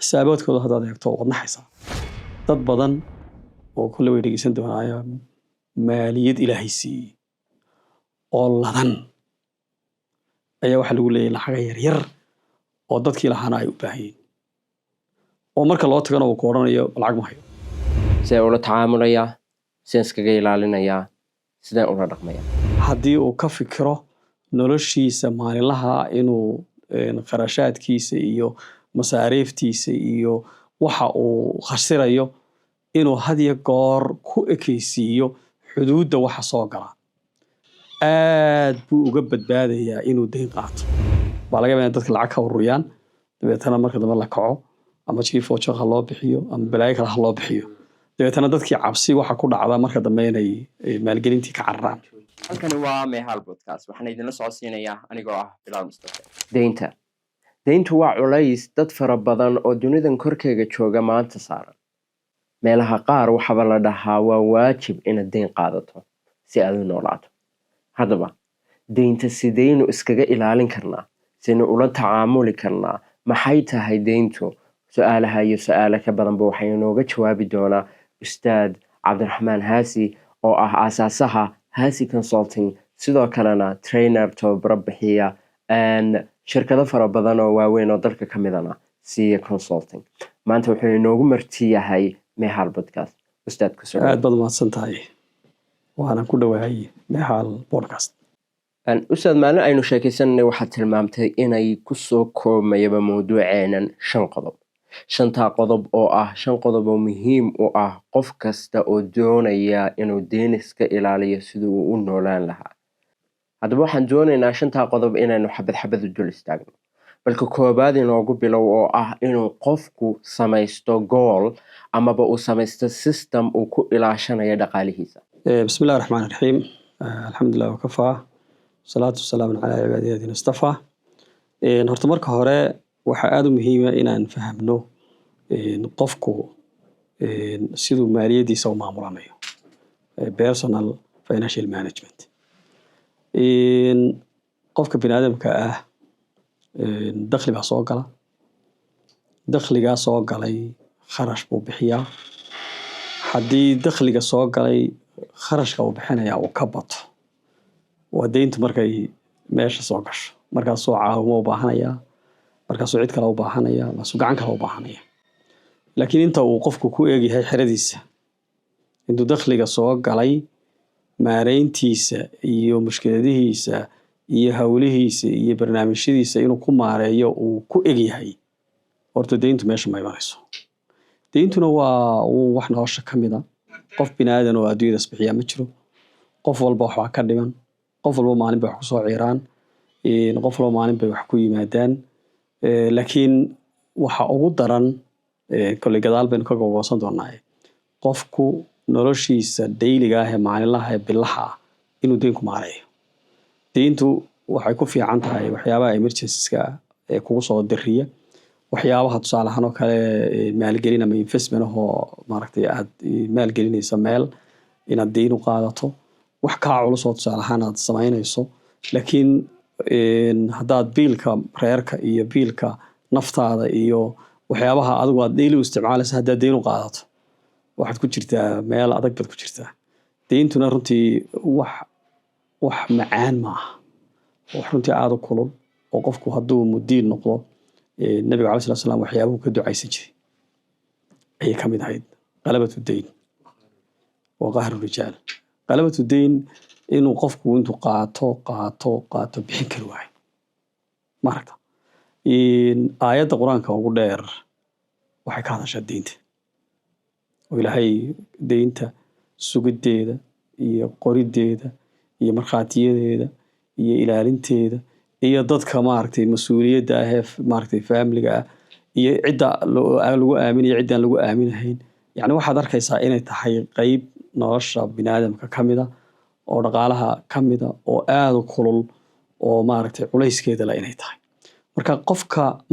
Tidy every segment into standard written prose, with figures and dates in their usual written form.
xisaabaadkooda haddaad eegto waad naxaysaa. dad badan oo kulle way dhegeysan doonaya maaliyad ilaahay siiyey oo ladan ayaa waxa lagu leeyahay lacaga yaryar oo dadkii lahaana ay u baahayeen oo marka loo tagana uu ku oranayo lacag ma hayo. sidee ula tacaamulayaa, sideen iskaga ilaalinayaa, sideen ula dhaqmayaa. haddii uu ka fikiro noloshiisa maalinlaha inuu qarashaadkiisa iyo masaariiftiisa iyo waxa uu khasirayo inuu had iyo goor ku ekaysiiyo xuduudda waxa soo gala, aad buu uga badbaadayaa inuu dayn qaato. baa laga yaabaa in dadka lacag ka ururiyaan dabeetana marka dambe la kaco ama chief voucher ha loo bixiyo ama balaayo kale ha loo bixiyo, dabeetana dadkii cabsi waxa ku dhacda marka dambe inay maalgelintii ka cararaan. halkani waa Mehal Podcast, waxaan idinla socodsiinayaa anigoo ah Bilaal Mustafa. Deyntu waa culays dad fara badan oo dunidan korkeega jooga maanta saaran. meelaha qaar waxaba la dhahaa waa waajib inaad deyn qaadato si aad u noolaato. haddaba deynta sideynu iskaga ilaalin karnaa, sideynu ula tacaamuli karnaa, maxay tahay deyntu? su-aalaha iyo su-aalo ka badanba waxaynu nooga jawaabi doonaa Ustaad Cabdiraxmaan Haasi oo ah aasaasaha Haasi Consulting, sidoo kalena trainer tababaro bixiya shirkado fara badan oo waaweyn oo dalka ka midana siiya consulting. maanta wuxuu inoogu marti yahay Mehal Podcast. Ustaad ku soo aad baad mahadsan tahay, waana ku dhawahay Mehal Podcast. Ustaad, maalin aynu sheekaysanay waxaad tilmaamtay inay ku soo koomayaba mawduuceenan 5 qodob. 5 qodob oo ah 5 qodob oo muhiim u ah qof kasta oo doonaya inuu deyn iska ilaaliyo sidii uu u noolaan lahaa. haddaba waxaan doonaynaa 5 qodob inaynu xabad u dul istaagno. balka koobaad inoogu bilow oo ah inuu qofku samaysto goal amaba uu samaysto system uu ku ilaashanayo dhaqaalihiisa. bismillahi raxmaani raxiim, alxamdulilah wakafaa, salaatu wasalaamu calaa cibaadihi alladhiina istafaa. horta marka hore waxaa aad u muhiima inaan fahamno qofku siduu maaliyadiisa u maamulanayo, personal financial management. qofka biniaadamka ah dakhli baa soo gala, dakhligaa soo galay kharash buu bixiyaa. haddii dakhliga soo galay kharashka uu bixinayaa uu ka bato, waa deyntu markay meesha soo gasho, markaasuu caawimo u baahanayaa, markaasuu cid kale u baahanaya, markaasuu gacan kale u baahanaya. laakiin inta uu qofku ku eegyahay xeradiisa, intuu dakhliga soo galay maareyntiisa iyo mushkiladihiisa iyo hawlihiisa iyo barnaamijyadiisa inuu ku maareeyo uu ku egyahay, horta deyntu meesha ma imanayso. deyntuna waa wax nolosha ka mid a. qof binaadan oo adduunyadaas bixiyaa ma jiro. qof walba waxbaa ka dhiman, qof walba maalin bay wax ku soo ciiraan, qof walba maalin bay wax ku yimaadaan. laakiin waxa ugu daran, kolley gadaal baynu ka gogoosan doonaa, qofku noloshiisa dayliga ah ee maalinlaha ee bilaha ah inuu deyn ku maareeyo. deyntu waxay ku fiican tahay waxyaabaha emergencies-ka ee kugu soo diriya, waxyaabaha tusaale ahaan oo kale maalgelin ama investment ahoo maaragtay aad maalgelinaysa meel inaad deyn u qaadato, wax kaa culus oo tusaale ahaan aad samaynayso. laakiin haddaad biilka reerka iyo biilka naftaada iyo waxyaabaha adigu aad daily u isticmaalaysa haddaad deyn u qaadato, waxaad ku jirtaa meel adag baad ku jirtaa. deyntuna runtii wax macaan ma aha, wax runtii aad u kulul oo qofku hadduu mudiin noqdo, nabiga caleyhi salaatu wasalaam waxyaabuhu ka ducaysan jiray ayay ka mid ahayd qalabatu deyn wa qahru rijaal. qalabatu deyn inuu qofku intuu qaato bixin kari waayo. maaragta aayadda qur-aanka ugu dheer waxay ka hadashaa deynta, oo ilaahay deynta sugiddeeda iyo qoriddeeda iyo markhaatiyadeeda iyo ilaalinteeda iyo dadka maaragtay mas-uuliyadda ah ee maaragtay faamiliga ah iyo cidda lagu aaminayo ciddaan lagu aaminahayn. yacni waxaad arkaysaa inay tahay qeyb nolosha biniaadamka ka mida oo dhaqaalaha ka mida oo aad u kulul oo maaragtay culayskeeda la inay tahay.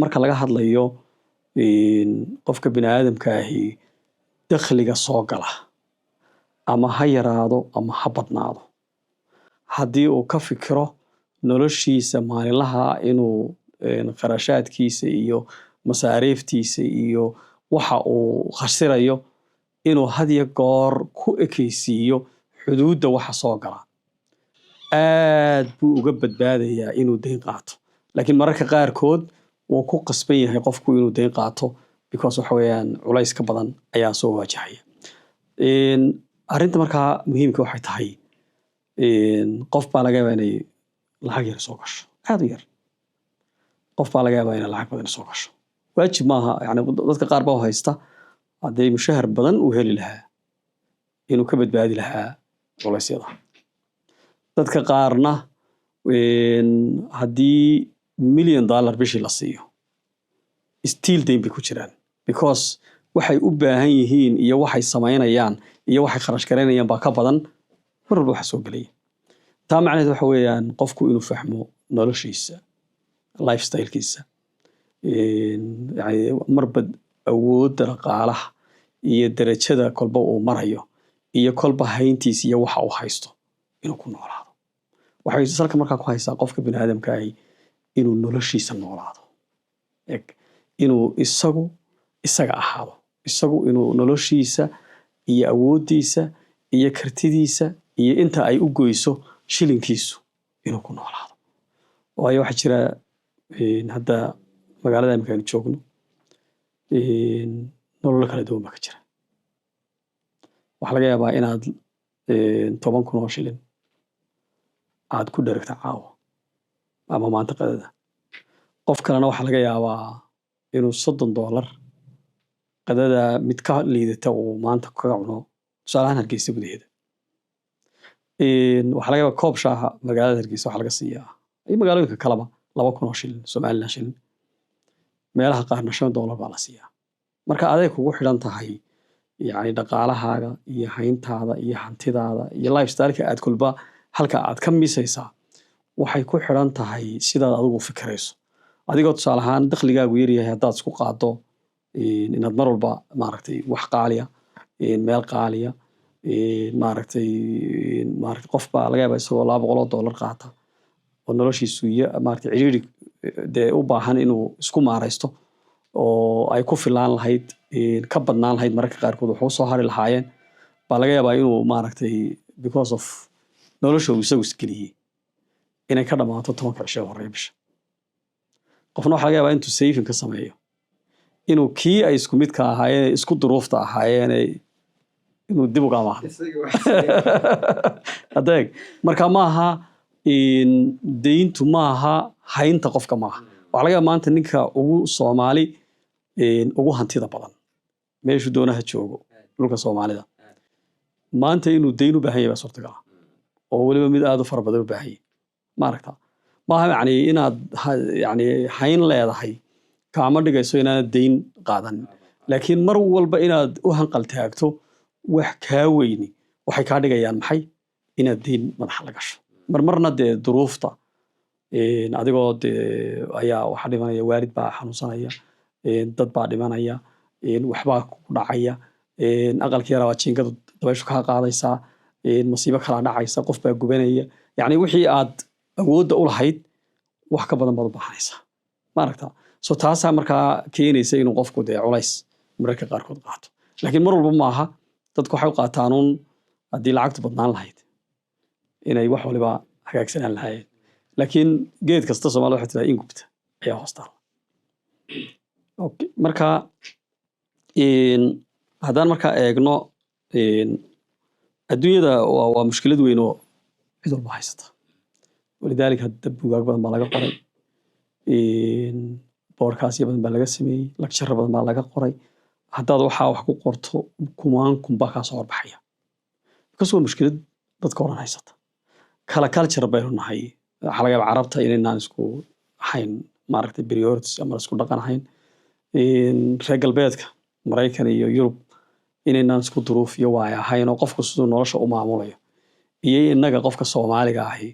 marka laga hadlayo qofka biniaadamka ahi dakhliga soo gala ama ha yaraado ama ha badnaado, haddii uu ka fikiro noloshiisa maalinlaha inuu qarashaadkiisa iyo masaariiftiisa iyo waxa uu khasirayo inuu had iyo goor ku ekaysiiyo xuduudda waxa soo gala aad buu uga badbaadayaa inuu deyn qaato laakiin mararka qaarkood wuu ku qasban yahay qofku inuu deyn qaato because waxa weeyaan culays ka badan ayaa soo waajahaya arrinta markaa muhiimka waxay tahay qof baa laga yaabaa inay lacag yar soo gasho aad u yar qof baa laga yaabaa inay lacag badan soo gasho waajib maaha yani dadka qaar baa haysta hadday mushahar badan uu heli lahaa inuu ka badbaadi lahaa culaysyada dadka qaarna haddii $1 million bishii la siiyo still deyn bay ku jiraan because waxay u baahan yihiin iyo waxay samaynayaan iyo waxay kharash garaynayaan baa ka badan mar walba waxa soo gelaya taa macnaheedu waxa weeyaan qofku inuu fahmo noloshiisa lifestylekiisa yani marba awoodda dhaqaalaha iyo darajada kolba uu marayo iyo kolba hayntiisa iyo waxa uu haysto inuu ku noolaado waxay salka markaa ku haysaa qofka bini'aadamka ahi inuu noloshiisa noolaado inuu isaga ahaado inuu noloshiisa iyo awooddiisa iyo kartidiisa iyo inta ay u goyso shilinkiisu inuu ku noolaado waayo waxaa jira hadda magaalada imika aynu joogno nolol kala duwan baa ka jira waxaa laga yaabaa inaad 10,000 oo shilin aad ku dheragta caawa ama maanta qadada qof kalena waxaa laga yaabaa inuu $30 qadada mid ka liidata uu maanta kaga cuno tusaalahaan Hargeysa gudaheeda waxaa laga yaabaa koob shaaha magaalada Hargeysa waxaa laga siiyaa iyo magaalooyinka kaleba 2,000 oo shilin Somaliland shilin meelaha qaarna $5 baa la siiyaa marka aday kugu xidhan tahay yani dhaqaalahaaga iyo hayntaada iyo hantidaada iyo lifestyle-ka aad kulba halka aad ka misaysaa waxay ku xidhan tahay sidaad adigu fikirayso adigoo tusaale ahaan dakhligaagu yaryahay haddaad isku qaado inaad mar walba maaragtay wax qaaliya meel qaaliya maaragtay qof baa laga yaabaa isagoo $200 qaata oo noloshiisu maaragtay ciriiri dee u baahan inuu isku maaraysto oo ay ku filaan lahayd ka badnaan lahayd mararka qaarkood wuxuu soo hari lahaayeen baa laga yaabaa inuu maaragtay because of nolosha uu isagu isgeliyey inay ka dhammaato 10 cisho horreeya bisha qofna waxaa laga yaabaa intuu saving ka sameeyo inuu kii ay isku midka ahaayeen isku duruufta ahaayeen inuu dib uga amaahdo adeeg marka maaha deyntu maaha haynta qofka maaha waxaa laga yaabaa maanta ninka ugu Soomaali ugu hantida badan meeshuu doonaha joogo dhulka Soomaalida maanta inuu deyn u baahan yahay baa suurtagal ah oo weliba mid aad u fara badan u baahan yahay maaragta maaha yani inaad yani hayn leedahay kaama dhigayso inaad deyn qaadan laakiin mar walba inaad u hanqal taagto wax kaa weyni waxay kaa dhigayaan maxay inaad deyn madaxa la gasho marmarna dee duruufta adigoo dee ayaa waxa dhimanaya waalid baa xanuunsanaya dad baa dhimanaya waxbaa ku dhacaya aqalka yaraa waa jiingada dabayshu kaa qaadaysaa masiibo kalaa dhacaysa qof baa gubanaya yani wixii aad awoodda u lahayd wax ka badan baad u baahanaysaa maaragta so taasaa markaa keenaysa inuu qofku dee culays mararka qaarkood qaato laakiin mar walba maaha dadku waxay u qaataanuun haddii lacagtu badnaan lahayd inay wax waliba hagaagsanaan lahaayeen laakiin geed kasta Soomaalida waxay tiraa in gubta ayaa hoostaala marka haddaan markaa eegno adduunyada waa mushkilad weyn oo cid walba haysata walidaalika hadda buugaag badan baa laga qoray boorkaasyo badan baa laga sameeyey lagsharo badan baa laga qoray haddaad waxaa wax ku qorto kun baa kaa soo horbaxaya because waa mushkilad dadka oran haysata kala culture baynu nahay waxaa laga yaabaa carabta inaynaan isku ahayn maaragtay priorities ama isku dhaqan ahayn reer galbeedka Maraykan iyo Yurub inaynaan isku duruuf iyo waay ahayn oo qofku siduu nolosha u maamulayo iyo innaga qofka Soomaaliga ahi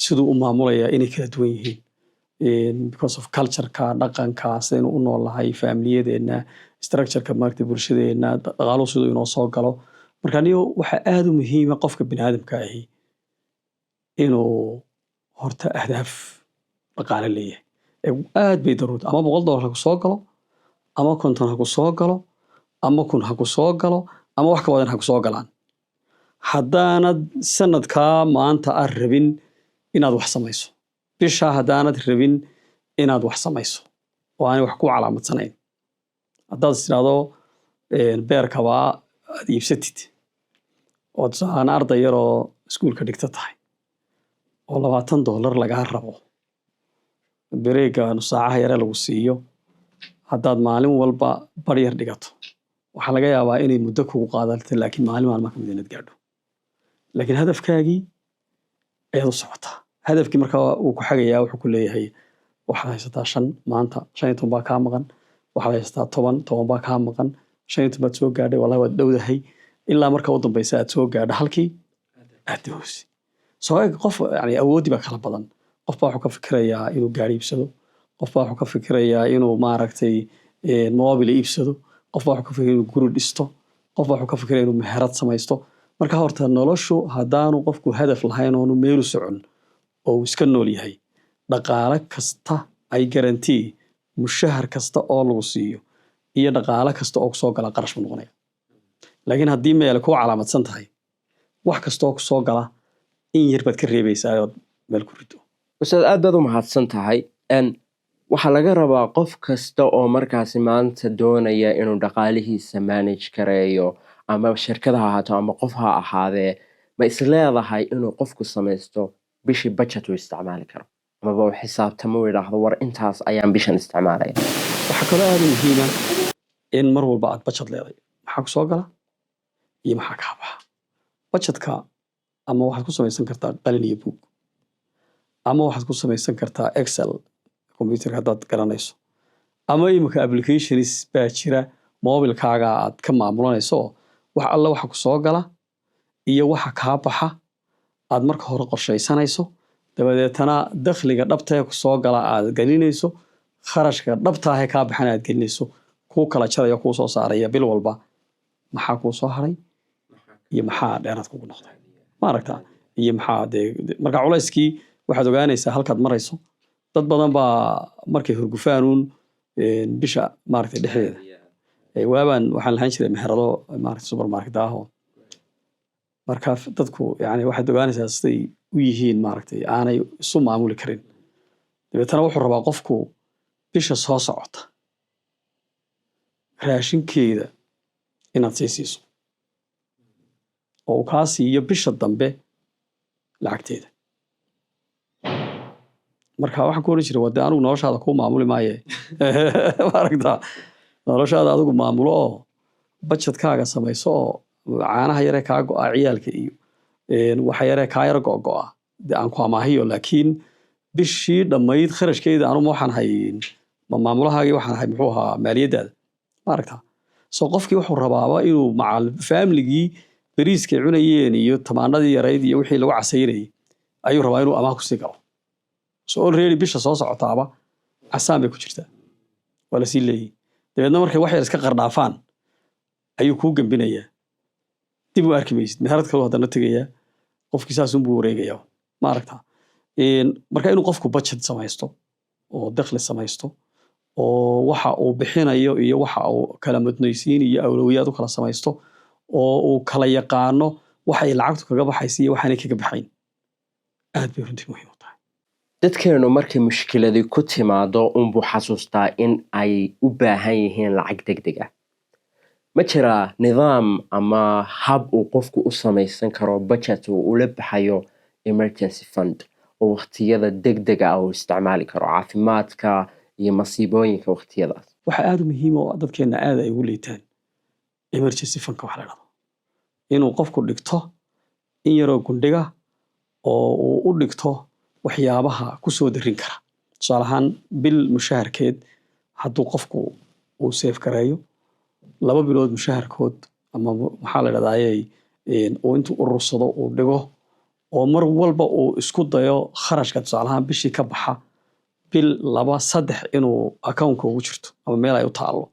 siduu u maamulaya inay kala duwan yihiin because of culture-ka dhaqanka sidaynu u noolahay familiyadeena structure-ka maaragtay bulshadeena dhaqaaluhu siduu inoo soo galo marka niyo waxa aad u muhiima qofka bini'aadamka ahi inuu horta ahdaaf dhaqaale leeyahay aad bay daruurta ama $100 ha ku soo galo ama 50 ha ku soo galo ama 1,000 ha ku soo galo ama wax ka badan ha ku soo galaan haddaanad sanadkaa maanta rabin inaad wax samayso bisha haddaanad rabin inaad wax samayso oo aanay wax ku calaamadsanayn haddaad istiraado beerkaba aad iibsatid oo tusaalaan arday yaroo iskuulka dhigta tahay oo $20 lagaa rabo bareega nusaacaha yare lagu siiyo haddaad maalin walba bar yar dhigato waxaa laga yaabaa inay muddo kugu qaadato laakiin maalmaha ka mid inaad gaadho laakiin hadafkaagii ayaad u socotaa hadafkii markaa uu ku xagayaa wuxuu ku leeyahay waxaad haysataa 5 maanta 15 baa kaa maqan waxaad haysataa 10 baa kaa maqan 15 baad soo gaadhay wallahi waad dhowdahay ilaa marka u dambaysa aad soo gaadho halkii aad doosi soo qof yani awoodi baa kala badan qof baa wuxuu ka fikirayaa inuu gaari iibsado qof baa wuxuu ka fikirayaa inuu maaragtay mobile iibsado qof baa wuxuu ka fikirayaa inuu guri dhisto qof baa wuxuu ka fikirayaa inuu meherad samaysto marka horta noloshu haddaanu qofku hadaf lahayn oo meel u socon oo iska nool yahay dhaqaale kasta ay garantii mushahar kasta oo lagu siiyo iyo dhaqaale kasta oo soo gala qarash buu noqonaya laakiin haddii meel ku calaamadsan tahay wax kasta oo soo gala in yar baad ka reebaysaa oo meel ku rido ustaad aad baad u mahadsan tahay waxaa laga rabaa qof kasta oo markaasi maanta doonaya inuu dhaqaalihiisa manage kareeyo ama shirkad ha ahaato ama qof ha ahaadee ma isleedahay inuu qofku samaysto bishii budget uu isticmaali karo amaba uu xisaabtamo uu yidhaahdo war intaas ayaan bishan isticmaalaya waxaa kaloo aad muhiima in mar walba aad budget leedahay maxaa ku soo gala iyo maxaa kaa baxa budgetka ama waxaad ku samaysan kartaa qalin iyo buug ama waxaad ku samaysan kartaa excel computerka haddaad garanayso ama imika applications baa jira mobilkaaga aad ka maamulanayso wax alla waxa ku soo gala iyo waxa kaa baxa aad marka hore qorshaysanayso dabadeetana dakhliga dhabta ee ku soo gala aad gelinayso kharashka dhabta ah ee kaa baxana aad gelinayso ku kala jaraya ku soo saaraya bil walba maxaa ku soo haray iyo maxaa dheeraad kugu noqday ma aragtaa iyo maxaa marka culayskii waxaad ogaanaysaa halkaad marayso dad badan baa markay hurgufaanuun bisha maaragtay dhexdeeda waabaan waxaan lahayn jiray meherado maaragtay supermarket ah oo marka dadku yani waxaad ogaanaysaa siday u yihiin maaragtay aanay isu maamuli karin dabeetana wuxuu rabaa qofku bisha soo socota raashinkeeda inaad sii siiso oo uu kaa siiyo bisha dambe lacagteeda marka waxaan ku oran jiray wade anigu noloshaada ku maamuli maaye maaragtaa noloshaada adigu maamulo oo budgetkaaga samayso oo caanaha yaree kaa go'a ciyaalka iyo waxa yaree kaa yara go'a dee aan ku amaahiyo laakiin bishii dhammayd kharashkeeda anuma waxaan hay maamulahaagii waxaan hay muxuu ahaa maaliyaddaada maaragtaa soo qofkii wuxuu rabaaba inuu macal faamligii bariiskay cunayeen iyo tamaanadii yarayd iyo wixii lagu casaynayay ayuu rabaa inuu amaah kusii galo so already bisha soo socotaaba casaan bay ku jirtaa waa la sii leeyahy dabeedna markay wax yar iska qardhaafaan ayuu kuu gembinayaa dib u arki maysid meherad kaloo haddana tegayaa qofkii saasunbuu wareegayaa ma aragtaa marka inuu qofku budget samaysto oo dakhli samaysto oo waxa uu bixinayo iyo waxa uu kala mudnaysiin iyo awlawiyaad u kala samaysto oo uu kala yaqaano waxay lacagtu kaga baxaysa iyo waxaanay kaga baxayn aad bay runtii muhiim u tahay dadkeenu markay mushkiladii ku timaado unbuu xasuustaa in ay u baahan yihiin lacag degdeg ah ma jiraa nidaam ama hab uu qofku u samaysan karo budget uu ula baxayo emergency fund oo waqtiyada degdega ah uu isticmaali karo caafimaadka iyo masiibooyinka waqtiyadaas waxa aad u muhiim oo dadkeena aad ay ugu liitaan emergency fundka waxa la dhahdo inuu qofku dhigto in yaroo gundhiga oo uu u dhigto waxyaabaha ku soo darin kara tusaale ahaan bil mushaharkeed hadduu qofku uu seef gareeyo 2 bilood mushaharkood ama maxaa la dhahdaayey uu intuu urursado uu dhigo oo mar walba uu isku dayo kharashka tusaale ahaan bishii ka baxa bil 2-3 inuu accountka ugu jirto ama meel ay u taallo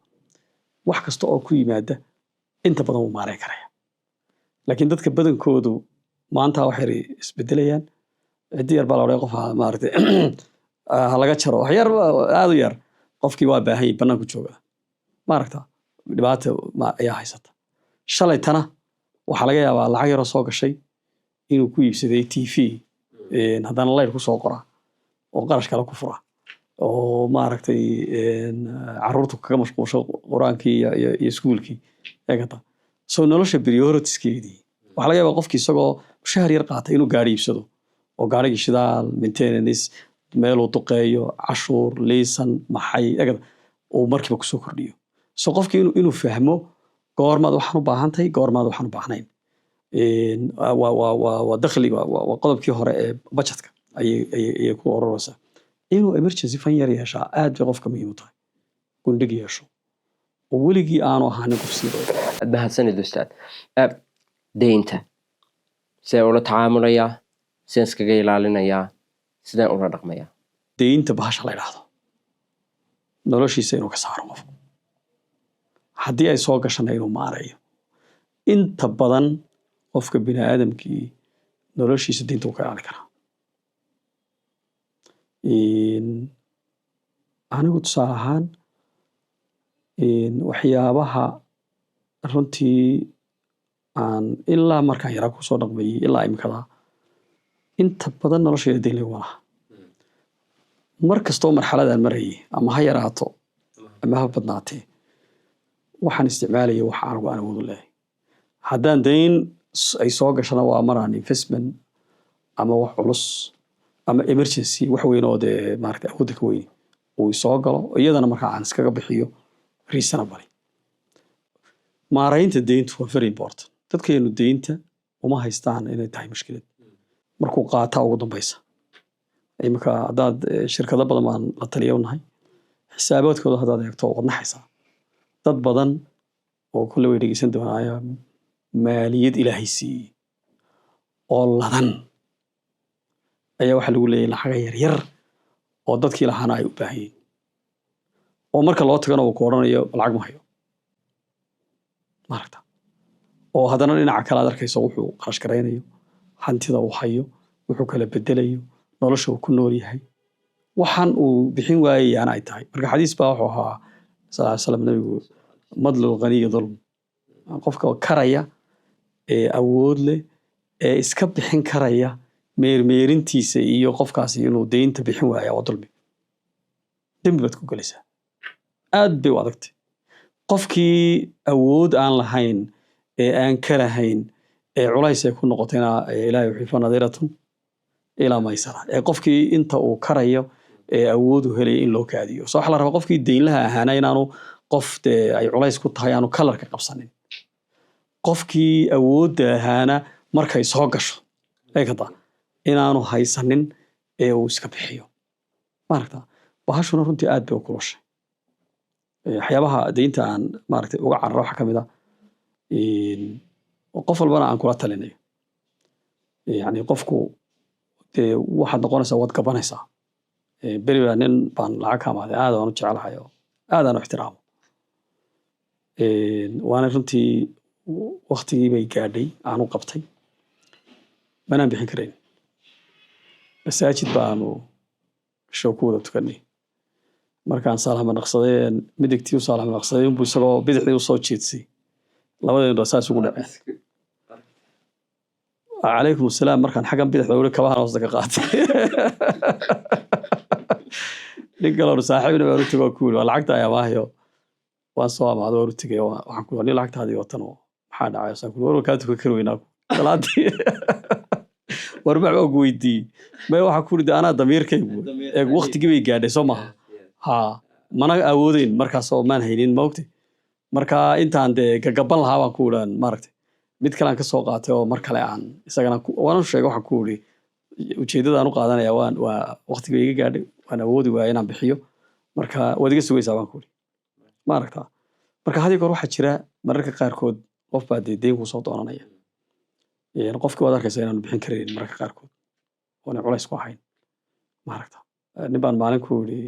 wax kasta oo ku yimaada inta badan uu maareyn karaya laakiin dadka badankoodu maanta waxay isbedelayaan ciddi yar baa la odhanaya qof maaragtay ha laga jaro wax yar aad u yar qofkii waa baahan yahay bannaanku jooga ma aragtaa dhibaato ayaa haysata shalaytana waxaa laga yaabaa lacag yaroo soo gashay inuu ku iibsaday TV haddana layr ku soo qora oo qarash kale ku fura oo maaragtay carruurtu kaga mashquulsho quraankii iyo iskuulkii eegata soo nolosha prioritieskeedii waxaa laga yaabaa qofkii isagoo mushahar yar qaatay inuu gaari iibsado oo gaarigii shidaal maintenance meeluu duqeeyo cashuur liisan maxay eegata uu markiiba kusoo kordhiyo soo qofkii inuu fahmo goormaad waxaan u baahantahay goormaad waxaan u baahnayn waa dakhli waa qodobkii hore ee budgetka ayay ku ururaysaa inuu emergency fund yar yeeshaa aad bay qofka muhiim u tahay gundhig yeesho oo weligii aanu ahaanin qof siidooda mahadsanid ustaad deynta sidee ula tacaamulayaa sideen iskaga ilaalinayaa sideen ula dhaqmayaa deynta bahasha la idhaahdo noloshiisa inuu ka saaro qofku haddii ay soo gashana inuu maareeyo inta badan qofka bini aadamkii noloshiisa deynta uu ka ilaali karaa anigu tusaale ahaan waxyaabaha runtii aan ilaa markaan yaraa kusoo dhaqmayey ilaa imikadaa inta badan noloshayda deyn lagu lahaa mar kastoo marxaladaan marayay ama ha yaraato ama ha badnaatee waxaan isticmaalaya waxa anigu aan awoodu leeyahay haddaan deyn ay soo gashana waa maraan investment ama wax culus ama emergency wax weyn oo dee maaragtay awoodda ka weyni uu soo galo iyadana markaa aan iskaga bixiyo reasonable maaraynta deyntu waa very important dadkeenu deynta uma haystaan inay tahay mushkilad markuu qaataa ugu dambaysa imika haddaad shirkado badan baan la taliya u nahay xisaabaadkooda haddaad eegto waad naxaysaa dad badan oo kulle way dhegeysan doonaya maaliyad ilaahay siiyey oo ladan ayaa waxaa lagu leeyahay lacaga yaryar oo dadkii lahaana ay u baahayeen oo marka loo tagana uu ku odhanayo lacag ma hayo maaragta oo haddana dhinaca kale aad arkayso wuxuu qarash garaynayo hantida uu hayo wuxuu kala bedelayo nolosha uu ku nool yahay waxaan uu bixin waayayaana ay tahay marka xadiis baa wuxuu ahaa sal ly slam nabigu madlul ghaniyi dulm qofka karaya ee awood leh ee iska bixin karaya meermeerintiisa iyo qofkaasi inuu deynta bixin waaya waa dulmi dembi baad ku gelaysaa aad bay u adagtay qofkii awood aan lahayn ee aan ka lahayn ee culays ay ku noqotayna ilaahay wuxuu fa nadiratun ilaa maysara ee qofkii inta uu karayo ee awood u helaya in loo kaadiyo soo waxa la rabaa qofkii deynlaha ahaana inaanu qof dee ay culays ku tahay aanu kalarka qabsanin qofkii awoodda ahaana markay soo gasho eegata inaanu haysanin ee uu iska bixiyo maaragta bahashuna runtii aad bay u kulushay waxyaabaha deynta aan maaragtay uga cararo waxaa ka mid ah qof walbana aan kula talinayo yani qofku dee waxaad noqonaysaa waad gabanaysaa beriba nin baan lacag ka amaaday aad aan u jecelahay oo aad aan u ixtiraamo waana runtii waktigii bay gaadhay aan u qabtay manaan bixin karayn masaajid baanu show ku wada tukanay markaan salaama naqsaday midigtii u salaama naqsaday unbuu isagoo bidixdii u soo jeedsay labadeenu saas ugu dhacay calaykum asalaam markaan xaggan bidixda weli kabahan hoosta ka qaatay nin kaloonu saaxiibna baan u tegay oo ku yidhi waa lacagta ay amaahayo waan soo amaado waan u tegay waxaan ku nin lacagtaadii watan oo maxaa dhacay saan ku war kaa tukan kari weynaa salaadii warbax baa ku weydiiyey may waxaa ku yidhi anaa damiirkaygu eeg waktigii bay gaadhay soo maha ha mana awoodeyn markaasoo maan haynin maogtay marka intaan dee gagaban lahaa baan ku idhaan maaragtay mid kale aan ka soo qaatay oo mar kale aan isagana waanu sheegay waxaan ku idhi ujeeddada aan u qaadanaya waa waktiga iga gaadhay waan awoodi waaya inaan bixiyo marka waad iga sugaysaa baan ku idhi maaragta marka hadii goor waxaa jira mararka qaarkood qof baa dee deyn kuu soo doonanaya qofkii waad arkaysaa inaanu bixin karaynin mararka qaarkood oona culays ku ahayn maaragta nin baan maalin ku idhi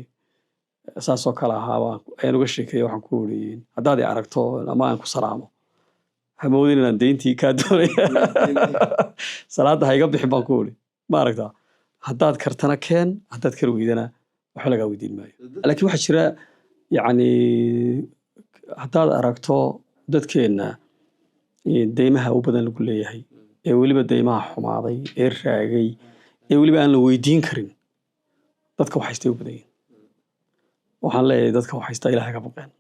saasoo kale ahaa ayaan uga sheekeeya waxaan ku idhi haddaad i aragto ama aan ku salaamo hamoodin inaan deyntii kaa doonaya salaadda ha iga bixin baan ku idhi maaragta haddaad kartana keen haddaad kar weydana waxa laga weydiin maayo laakiin waxa jira yani haddaad aragto dadkeena deymaha u badan lagu leeyahay ee weliba deymaha xumaaday ee raagay ee weliba aan la weydiin karin dadka wax haystay u badan yihiin waxaan leeyahay dadka wax haysta ilaahay ka baqeen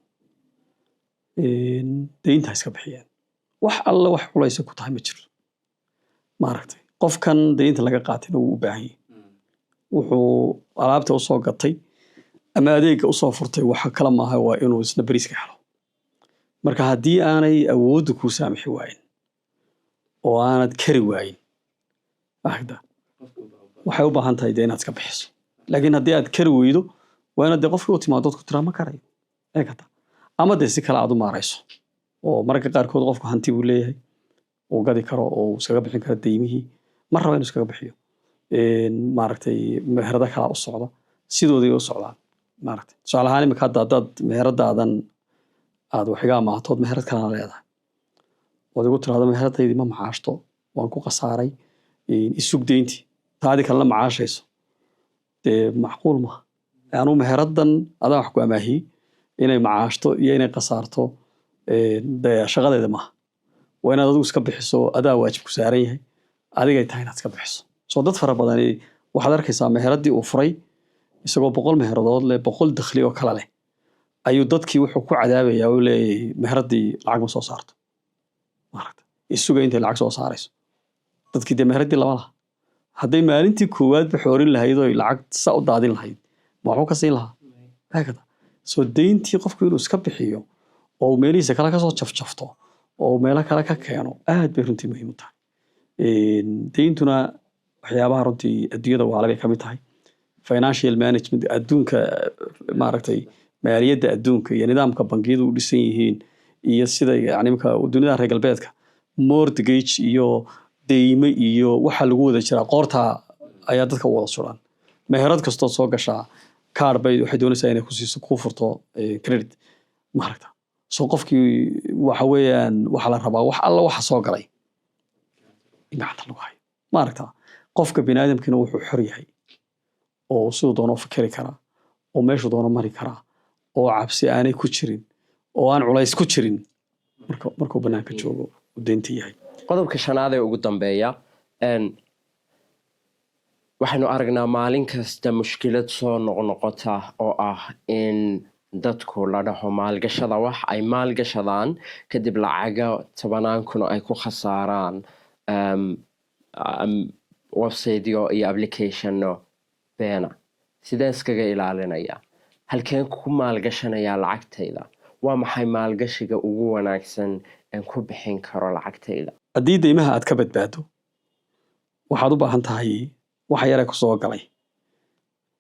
deynta iska bixiyeen wax alla wax culaysa ku tahay ma jiro maaragtay qofkan deynta laga qaatayna wuu u baahan yahay wuxuu alaabta u soo gatay ama adeegga u soo furtay waxa kala maaha waa inuu isna bariiska helo marka haddii aanay awooddu kuu saamixi waayin oo aanad kari waayin ahda waxay u baahan tahay dee inaad iska bixiso laakiin haddii aad kari weydo waa inaad dee qofkii u timaadood ku tiraa ma karayo eegata ama dee si kale aad u maarayso oo mararka qaarkood qofku hanti buu leeyahay uu gadi karo oo uu iskaga bixin karo deymihii ma raba inuu iskaga bixiyo maaragtay meherada kala u socda sidoodii u socdaan maaragtay tusaale ahaan imika haddaad meheradaadan aad wax iga amaahatood meherad kalena leedahay ood igu tiraahdo meheradaydii ma macaashto waan ku khasaaray isug deyntii taadii kalena macaashayso dee macquul maaha anuu meheradan adaan wax ku amaahiyey inay macaashto iyo inay khasaarto dee shaqadeeda maaha waa inaad adigu iska bixiso adaa waajib ku saaran yahay adigay tahay inaad iska bixiso soo dad fara badani waxaad arkaysaa meheradii uu furay isagoo 100 meheradood leh 100 dakhli oo kala leh ayuu dadkii wuxuu ku cadaabayaa oo leeyahay meheradii lacag ma soo saarto maaragtay isuga intay lacag soo saarayso dadkii dee meheradii lama laha hadday maalintii koowaad ba xoorin lahayd oo lacag saa u daadin lahayd ma waxuu ka siin lahaa haakada soo deyntii qofku inuu iska bixiyo oo meelihiisa kale ka soo jafjafto oo meelo kale ka keeno aad bay runtii muhiim u tahay deyntuna waxyaabaha runtii adduunyada waala bay ka mid tahay financial management adduunka maaragtay maaliyadda adduunka iyo nidaamka bangiyadu u dhisan yihiin iyo sida yani imika dunida reer galbeedka mortgage iyo deyme iyo waxa lagu wada jiraa qoorta ayaa dadka u wada suran meherad kastoo soo gashaa kaar bay waxay doonaysaa inay ku siiso ku furto credit maaragta soo qofkii waxa weeyaan waxa la rabaa wax alla waxa soo galay in gacanta lagu hayo maaragta qofka bini'aadamkina wuxuu xor yahay oo sidoo doono fikiri karaa oo meeshu doono mari karaa oo cabsi aanay ku jirin oo aan culays ku jirin markuu banaanka joogo u deynta yahay qodobka shanaad ee ugu dambeeya waxaynu aragnaa maalin kasta mushkilad soo noqnoqota oo ah in dadku la dhaho maalgashada wax ay maalgashadaan kadib lacaga 10 kun ay ku khasaaraan website-yo iyo application-no beena sidee iskaga ilaalinaya halkeen ku maalgashanayaa lacagtayda waa maxay maalgashiga ugu wanaagsan aan ku bixin karo lacagtayda haddii deymaha aad ka badbaado waxaad u baahan tahay waxa yare ku soo galay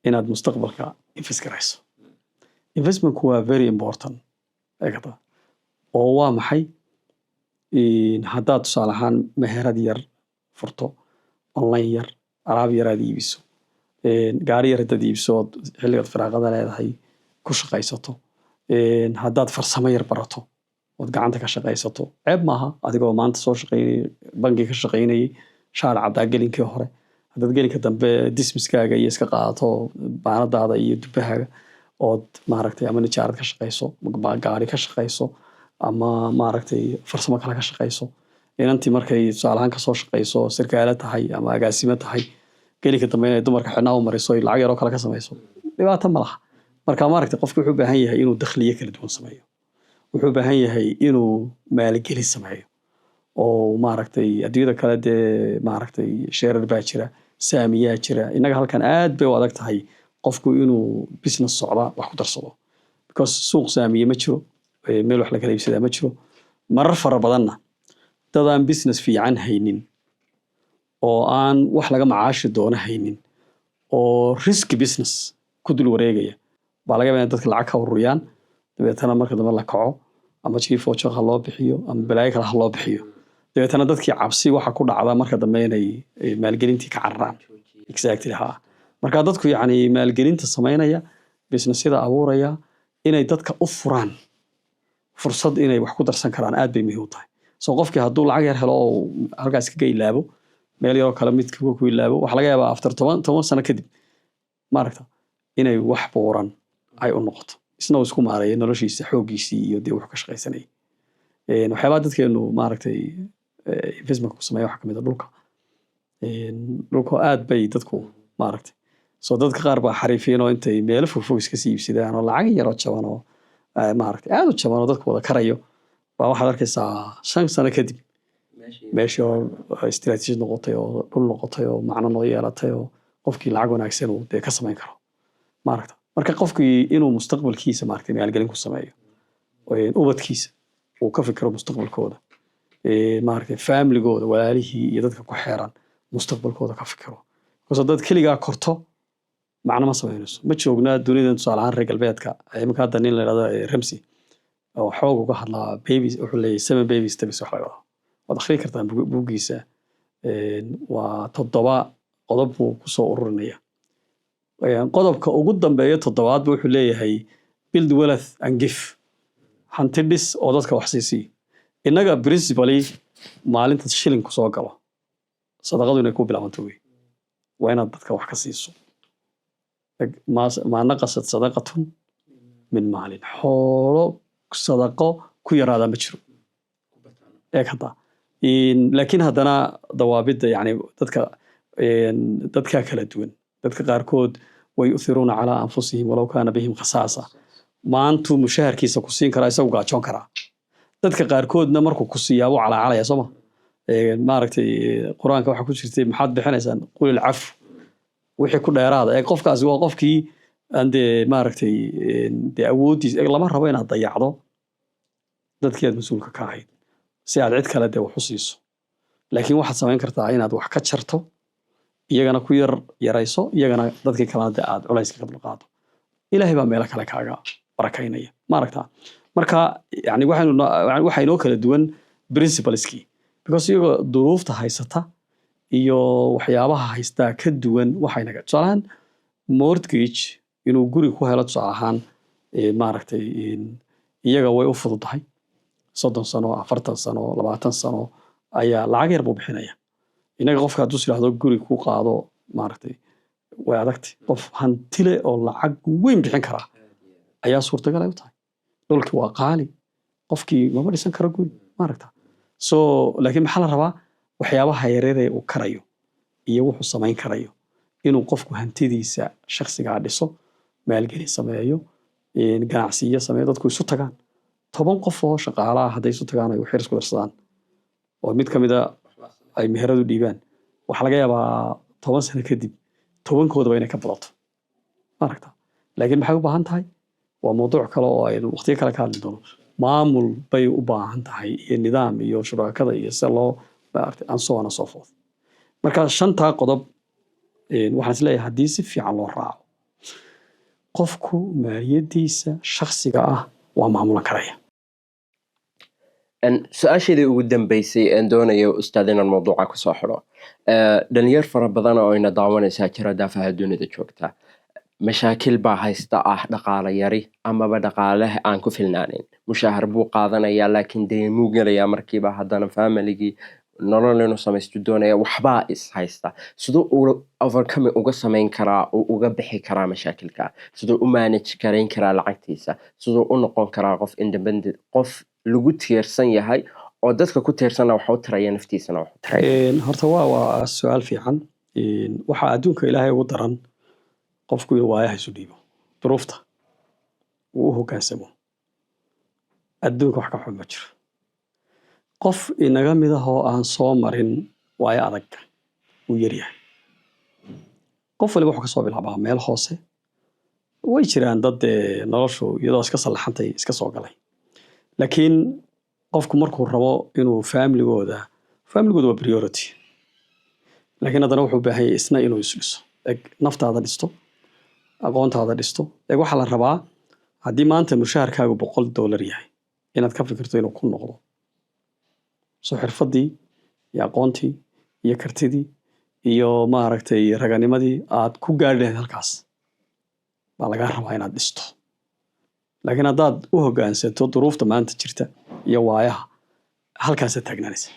inaad mustaqbalka invest garayso investmentku waa very important eegata oo waa maxay haddaad tusaale ahaan meherad yar furto online yar alaab yar aad iibiso gaari yar haddaad iibiso xilligaad firaaqada leedahay ku shaqaysato haddaad farsamo yar barato ood gacanta ka shaqaysato ceeb maaha adigoo maanta soo shaqaynayay bangi ka shaqaynayay shaar caddaa gelinkii hore haddaad gelinka dambe dismiskaaga iyo iska qaadato baanadaada iyo dubahaaga ood maaragtay ama nijaarad ka shaqayso gaari ka shaqayso ama maaragtay farsamo kale ka shaqayso inantii markay tusaalahaan kasoo shaqayso sarkaale tahay ama agaasimo tahay gelinka dambe inay dumarka xidhnaa u mariso lacag yaroo kale ka samayso dhibaato ma laha marka maaragtay qofku wuxuu u baahan yahay inuu dakhliyo kala duwan sameeyo wuxuu u baahan yahay inuu maalgelin sameeyo oo maaragtay adduunyada kale dee maaragtay sharer baa jira saamiyaa jira innaga halkan aad bay u adag tahay qofku inuu business socda wax ku darsado because suuq saamiye ma jiro meel wax la kala iibsadaa ma jiro marar fara badanna dad aan business fiican haynin oo aan wax laga macaashi doono haynin oo risky business ku dul wareegaya baa laga yaabaa in dadka lacag ka ururiyaan dabeetana marka dambe la kaco ama chief oo ha loo bixiyo ama balaayo kale ha loo bixiyo dabeetana dadkii cabsi waxa ku dhacda marka dambe inay maalgelintii ka cararaan exactly ha marka dadku yacni maalgelinta samaynaya businessyada abuuraya inay dadka u furaan fursad inay wax ku darsan karaan aad bay muhiim u tahay soo qofkii hadduu lacag yar helo oo halkaas kaga ilaabo meel yaroo kale mid ku ilaabo waxa laga yaabaa after 10 sano kadib maaragta inay wax buuran ay u noqoto isna uu isku maareeyo noloshiisa xooggiisii iyo dee wuxuu ka shaqaysanayay waxyaabaha dadkeenu maaragtay investment ku sameeya waxaa ka mid a dhulka aad bay dadku maaragtay soo dadka qaar baa xariifiin oo intay meelo fogfog iska sii iibsadaan oo lacag yaroo jaban oo maaragtay aad u jaban oo dadku wada karayo baa waxaad arkaysaa 5 sano kadib meeshii oo istiraatiiji noqotay oo dhul noqotay oo macno noo yeelatay oo qofkii lacag wanaagsan uu dee ka samayn karo maaragta marka qofkii inuu mustaqbalkiisa maaragtay maalgelin ku sameeyo ubadkiisa uu ka fikiro mustaqbalkooda maaragtay familygooda walaalihii iyo dadka ku xeeran mustaqbalkooda ka fikiro because dad keligaa korto macno ma samaynayso ma joognaa dunidan tusaale ahaan reer galbeedka iminka hadda nin la yidhahdo Ramsey oo xoog uga hadlaa babies wuxuu leeyahay 7 baby steps wax la yidhahdo waad akhriyi kartaan buuggiisa waa 7 qodob buu kusoo ururinaya qodobka ugu dambeeya 7aad wuxuu leeyahay build wealth and give hanti dhis oo dadka wax siisii innaga principally maalinta shilling kusoo galo sadaqadu inay ku bilaabanto wey waa inaad dadka wax ka siiso ma naqasad sadaqatun min maalin xoolo sadaqo ku yaraada ma jiro hadda laakiin haddana dawaabidda yani dadka kala duwan dadka qaarkood way uthiruuna calaa anfusihim walow kaana bihim khasaasa maantuu mushaharkiisa ku siin karaa isagu gaajoon karaa dadka qaarkoodna markuu ku siiyaabuu calaacalaya sooma maaragtay qur-aanka waxaa ku jirtay maxaad bixinaysaan qulil cafu wixii ku dheeraada qofkaasi waa qofkii aan dee maaragtay dee awooddiisa lama rabo inaad dayacdo dadkii aad mas-uulka ka ahayd si aad cid kale dee wax u siiso laakiin waxaad samayn kartaa inaad wax ka jarto iyagana ku yarayso iyagana dadkii kalena dee aad culayska ka dulqaado ilaahay baa meelo kale kaaga barakaynaya maaragtaa marka yani waxaa inoo kala duwan principleski because iyagoo duruufta haysata iyo waxyaabaha haystaa ka duwan waxaynaga tusaalahaan mortgage inuu guri ku helo tusaale ahaan maaragtay iyaga way u fududahay 30 sano 40 sano 20 sano ayaa lacag yar buu bixinaya inaga qofka hadduu yiraahdo guri ku qaado maaragtay way adagtay qof hantile oo lacag weyn bixin kara ayaa suurtagal u tahay dhulkii waa qaali qofkii ma dhisan karo guri maaragta so laakiin maxaa la rabaa waxyaabaha yareeray uu karayo iyo wuxuu samayn karayo inuu qofku hantidiisa shakhsiga dhiso maalgelin sameeyo ganacsiyo sameeyo dadku isu tagaan 10 qof oo shaqaalaha haday isu tagaan ay wax yar isku darsadaan oo mid kamid ah ay meheradu dhiibaan waxa laga yaabaa 10 sano kadib 10koodaba inay ka badato maaragta laakiin maxay u baahan tahay waa mowduuc kale oo ay waqtiga kale ka hadli doono maamul bay u baahan tahay iyo nidaam iyo shuraakada iyo si loo maaragtay aan soo soo foof marka 5 qodob waxaan isleeyahay haddii si fiican loo raaco qofku maaliyadiisa shakhsiga ah waa maamulan karaya su-aasheedii ugu dambeysay aan doonayo ustaad inaan mawduuca ku soo xidho dhalinyar fara badan oo ina daawanaysaa jira daafaha dunida joogta mashaakil baa haysta dhaqaale yari amaba dhaqaalaha aan ku filnaanin mushahar buu qaadanayaa laakiin deemuu gelayaa markiiba haddana familigii nolol inuu samaysto doonaya waxbaa is haysta sidoo uu overcome uga samayn karaa oo uga bixi karaa mashaakilka sidoo u manage karayn karaa lacagtiisa sidoo u noqon karaa qof independent qof lagu tiirsan yahay oo dadka ku tiirsana waxa uu taraya naftiisana waxa uu taraya horta waa su'aal fiican waxa adduunka ilaahay ugu daran qofku inuu waayaha isu dhiibo duruufta uu hoggaansamo adduunka wax ka xun ma jiro qof inaga mid ah oo aan soo marin waayo adag uu yaryahay qof waliba wuxuu ka soo bilaabaa meel hoose way jiraan dad noloshu iyadoo iska salaxantay iska soo galay laakiin qofku markuu rabo inuu familygooda waa priority laakiin haddana wuxuu u baahan yahay isna inuu is dhiso naftaada dhisto aqoontaada dhisto waxaa la rabaa haddii maanta mushaharkaagu $100 yahay inaad ka fikirto inuu ku noqdo soo xirfadii iyo aqoontii iyo kartidii iyo maaragtay raganimadii aad ku gaari lahayd halkaas baa laga rabaa inaad dhisto laakiin haddaad u hoggaansato duruufta maanta jirta iyo waayaha halkaasaad taagnaanaysa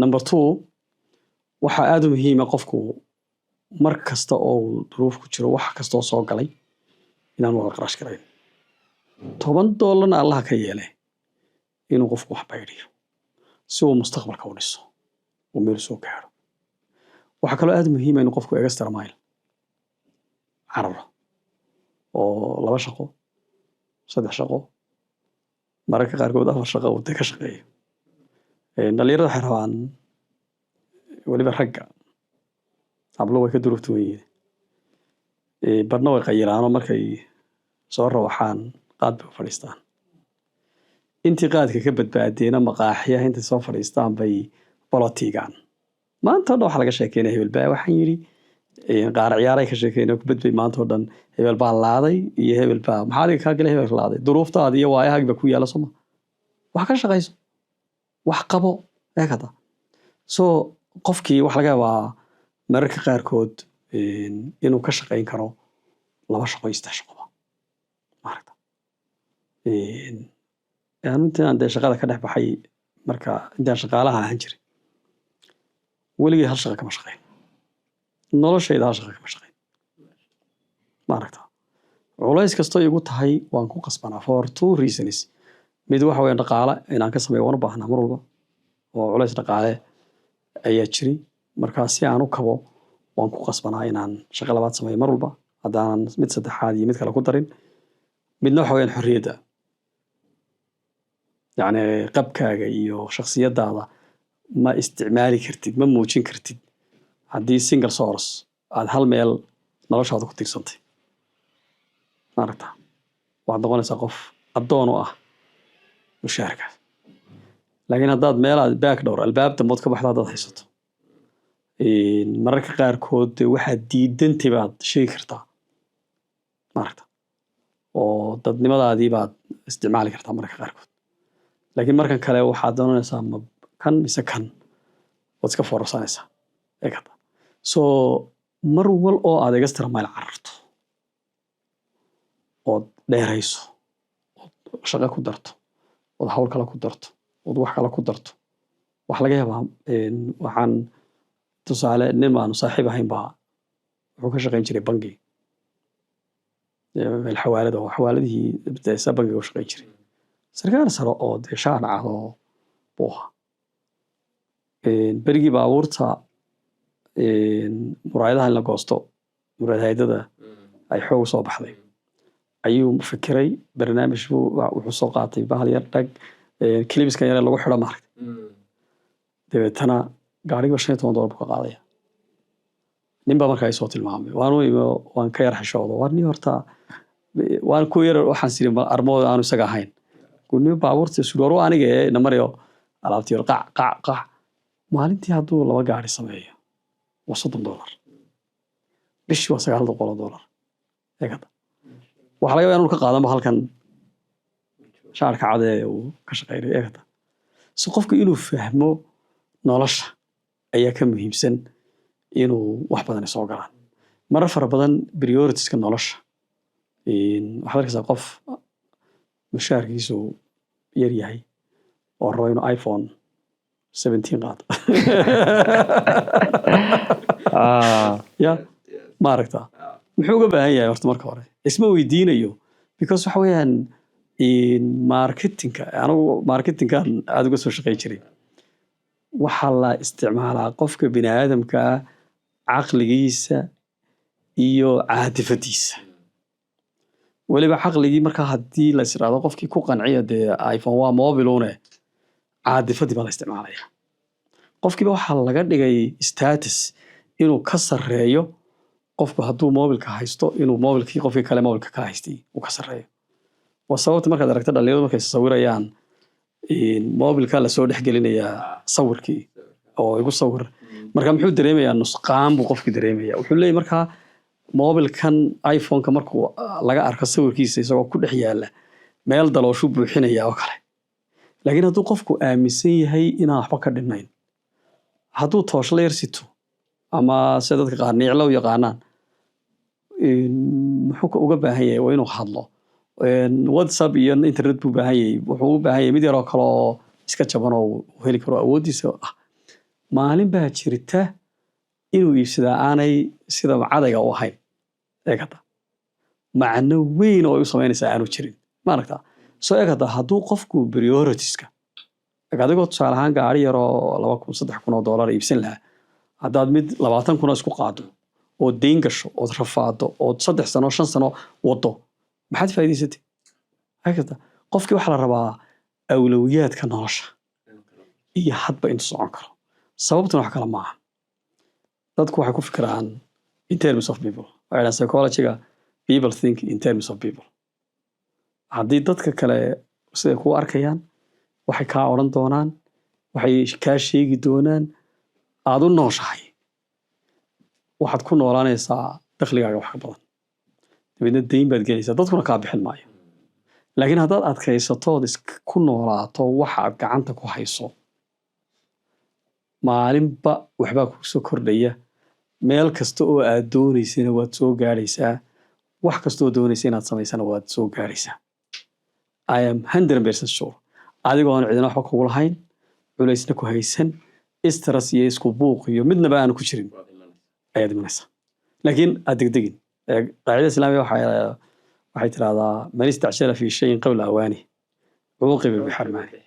number 2 waxaa aad u muhiima qofku mar kasta oo duruuf ku jiro wax kasta oo soo galay inaan wada qarash garayn $10 Allah ka yeelay inuu qofku wax bayriyo si uu mustaqbalka u dhiso oo meel soo gaaro waxa kale oo aad muhiim ah in qofku extra mile cararo oo 2 shaqo 3 shaqo mararka qaarkood 4 shaqo uu ka shaqeeyo dhalinyarada waxay rabaan waliba ragga hablo way ka duruuftu yihiin badna way qayiraano markay soo rawaxaan qaad bay fadhiistaan intii qaadka ka badbaadeena maqaaxiyaha inta soo fadhiistaan bay bolotigaan maanta waxa laga sheekeynaa hebel baa waxaan yiri qaar ciyaaray ka sheekeynaa ku badbay maanta oo dhan hebel baa laaday iyo hebel baa maxaa ka galay hebel laaday duruuftaada iyo waayahaaga ku yaala soma wax ka shaqeyso wax qabo eegada so qofkii wax laga yaabaa mararka qaarkood inuu ka shaqeyn karo 2 shaqo 3 shaqo maaragta intaan shaqada ka dhex baxay marka intaan shaqaalaha ahaan jiray weligii hal shaqo kama shaqeyn noloshayda hal shaqo kama shaqeyn maaragta culays kasta igu tahay waan ku qasbanaa for 2 reasons mid waxa weeye dhaqaale inaan ka sameeyo waan u baahnaa mar walba oo culays dhaqaale ayaa jiray marka si aan u kabo waan ku qasbanaa inaan shaqo labaad sameeyo mar walba haddaan mid saddexaad iyo mid kale ku darin midna waxa weeyaan xorriyadda يعني qabkaaga iyo shakhsiyadaada ma isticmaali kartid ma muujin kartid haddii single source aad hal meel noloshaada ku tiirsantay maaragta waxaad noqonaysaa qof addoon u ah mushaharkaas laakiin haddaad meelaad backdoor albaabta mood ka baxda haddaad haysato mararka qaarkood waxaad diidantay baad sheegi kartaa maaragta oo dadnimadaadii baad isticmaali kartaa mararka qaarkood laakiin markan kale waxaad doonaysaa ma kan mise kan waad iska foorarsanaysaa eegata so mar wal oo aad extra mile cararto ood dheerayso ood shaqo ku darto ood hawl kale ku darto ood wax kale ku darto wax laga yaabaa waxaan tusaale nin aanu saaxiib ahayn baa wuxuu ka shaqayn jiray bangi meel xawaalada oo xawaaladihii bidaysa bangiga u shaqayn jiray sarkaal sare oo dee shaar cado buuha berigii baabuurta muraayadaha in la goosto muraayad haydada ay xoog soo baxday ayuu fikiray barnaamij wuxuu soo qaatay bahal yar dhag kilibiskan yar lagu xidho maaragta dabeetana gaariga $15 buu ka qaadaya ninbaa markaa ay soo tilmaamay waan ka yar xishoodo warni horta waan ku yar waxaan siri armooda aanu isaga ahayn kunni baabuurta suuro aniga ee namariyo alaabtii qac maalintii hadduu 2 gaari sameeyo waa $30 bishii waa $900 eegada waxa laga yaabaa inuu ka qaadan halkan shaarka cad ee uu ka shaqeeyo eegada si qofku inuu fahmo nolosha ayaa ka muhiimsan inuu wax badan soo galaan marar fara badan prioritiska nolosha waxa arkaysaa qof mushaarkiisu yar yahay oo rabo inuu iPhone 17 qaato ya maaragta muxuu uga baahan yahay horta marka hore isma weydiinayo because waxa weeyaan marketingka anigu marketingkan aad uga soo shaqeyn jiray waxa la isticmaalaa qofka bini'aadamka caqligiisa iyo caadifadiisa waliba caqligii marka haddii la israado qofkii ku qanciya dee iPhone waa mobilune caadifadii baa la isticmaalaya qofkiiba waxaa laga dhigay status inuu ka sarreeyo qofku hadduu mobilka haysto inuu mobilkii qofkii kale mobilka ka haystay uu ka sarreeyo waa sababta markaad aragto dhalinyaradu markay sawirayaan mobilka la soo dhexgelinayaa sawirkii oo igu sawir marka muxuu dareemayaa nusqaan buu qofkii dareemayaa wuxuu leeyahay markaa mobilkan iPhone-ka markuu laga arko sawirkiisa isagoo ku dhex yaala meel dalooshu buuxinaya oo kale laakiin hadduu qofku aaminsan yahay inaan waxba ka dhinayn hadduu tooshla yar sito ama sida dadka qaar niclo u yaqaanaan muxuu uga baahan yahay waa inuu hadlo WhatsApp iyo internet buu baahan yahay wuxuu u baahan yahay mid yar oo kale oo iska jaban oo heli karo awoodiisa maalin baa jirta inuu iibsadaa aanay sida cadayga u ahayn eegata macno weyn oo ay u samaynaysaa aanu jirin maaragta soo eegata hadduu qofku prioritiska adigoo tusaale ahaan gaari yaroo $2,000-3,000 iibsan lahaa haddaad mid 20,000 isku qaado oo deyn gasho ood rafaado ood 3 sano 5 sano wado maxaad faa'iidaysatay eegata qofkii waxaa la rabaa awlawiyaadka nolosha iyo hadba intuu socon karo sababtuna wax kale maaha dadku waxay ku fikiraan in terms of people waxay psychology-ga people think in terms of people haddii dadka kale siday ku arkayaan waxay kaa odhan doonaan waxay kaa sheegi doonaan aad u nooshahay waxaad ku noolaanaysaa dakhligaaga wax ka badan dabeedna deyn baad gelaysaa dadkuna kaa bixin maayo laakiin haddaad adkaysatood ku noolaato waxa aad gacanta ku hayso maalinba waxbaa kuu soo kordhaya meel kasta oo aad doonaysana waad soo gaadhaysaa wax kasta oo doonaysa inaad samaysana waad soo gaadhaysaa I am 100% sure adigoo aan cidina waxba kugu lahayn culaysna ku haysan stress iyo isku buuq iyo midnaba aan ku jirin ayaad imanaysaa laakiin aad degdegin qaacida islaamiga waxay tiraahdaa man istacjala fi shayin qabla awaani cuuqiba bixarmaani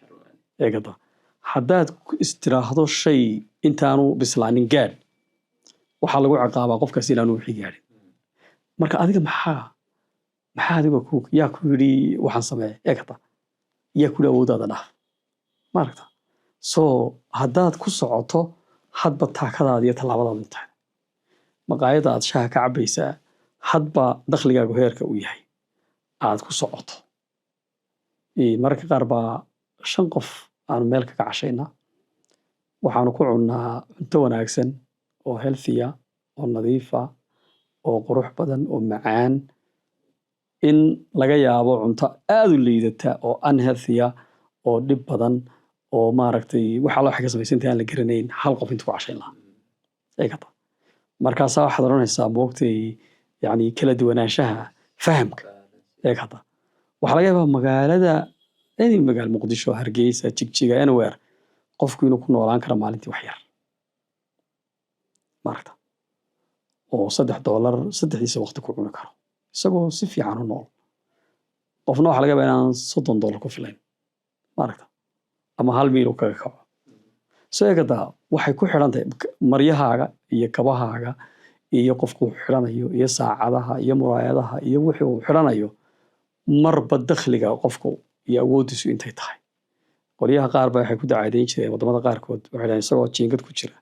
eegada haddaad istiraahdo shay intaanu bislaanin gaadh waxaa lagu ciqaabaa qofkaas inaanu wixii gaadhin marka adiga maxaa adigoo yaa ku yidhi waxaan sameeya eegata yaa ku yidhi awooddaada dhaaf maaragta soo haddaad ku socoto hadba taakadaada iyo tallaabadaadu intahay maqaayadda aad shaha ka cabbaysaa hadba dakhligaagu heerka uu yahay aad ku socoto mararka qaar baa 5 qof aanu meel kaga cashaynaa waxaanu ku cunnaa cunto wanaagsan oo healthiya oo nadiifa oo qurux badan oo macaan in laga yaabo cunto aad u liidata oo unhealthiya oo dhib badan oo maaragtay waxa la xaga samaysantahay aan la garanayn hal qof intuu ku cashayn lahaa eegata markaasaa waxaad oranaysaa moogtay yani kala duwanaanshaha fahamka eegata waxaa laga yaabaa magaalada magaal Muqdisho Hargeysa Jigjiga anywhere qofku inuu ku noolaan karo maalintii wax yar maaragta oo $3 saddexdiisa waqti ku cuni karo isagoo si fiican u nool qofna waxa laga yaabaa inaan $30 ku filayn maaragta ama 1 miil kaga kaco soo eegada waxay ku xiran tahay maryahaaga iyo kabahaaga iyo qofku xiranayo iyo saacadaha iyo muraayadaha iyo wixii uu xiranayo marba dakhliga qofku iyo awoodiisu intay tahay qoliyaha qaar baa waxay ku dacaadeyn jireen wadamada qaarkood waxay dhahaan isagoo jiingad ku jira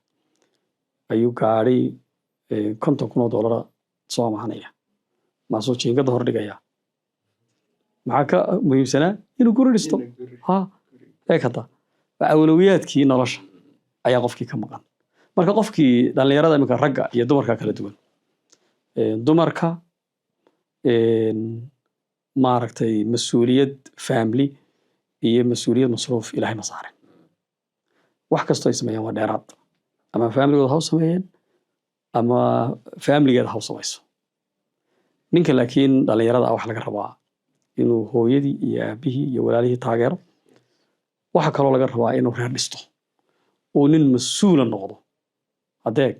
ayuu gaari $50,000 soo amaanaya maasoo jiingada hor dhigaya maxaa ka muhiimsanaa inuu guri dhisto eekata awlawiyaadkii nolosha ayaa qofkii ka maqan marka qofkii dhalinyarada iminka ragga iyo dumarka kala duwan dumarka maaragtay mas'uuliyad family iyo mas'uuliyad masruuf ilaahay ma saarin wax kastoo ay sameeyaan waa dheeraad ama familygooda ha u sameeyeen ama familigeeda ha u samayso ninka laakiin dhalinyarada wax laga rabaa inuu hooyadii iyo aabihii iyo walaalihii taageero waxa kaloo laga rabaa inuu reer dhisto oo nin mas'uula noqdo adeeg